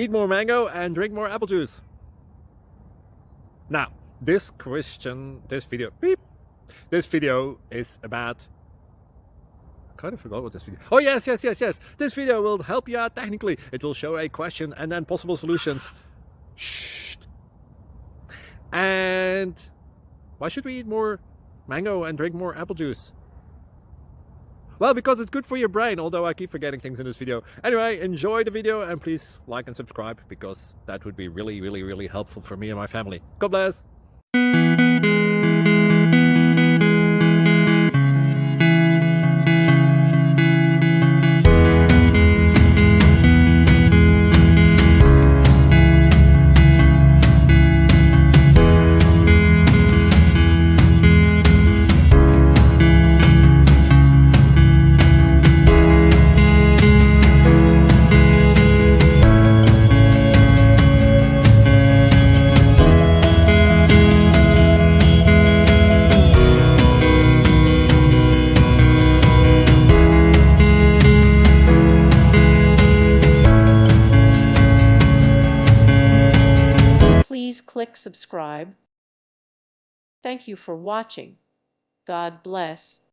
Eat more mango and drink more apple juice. Now, this video is about... I kind of forgot what this video... Oh, yes. This video will help you out technically. It will show a question and then possible solutions. Shh. And why should we eat more mango and drink more apple juice? Well, because it's good for your brain, although I keep forgetting things in this video. Anyway, enjoy the video and please like and subscribe, because that would be really helpful for me and my family. God bless! Please click subscribe. Thank you for watching. God bless.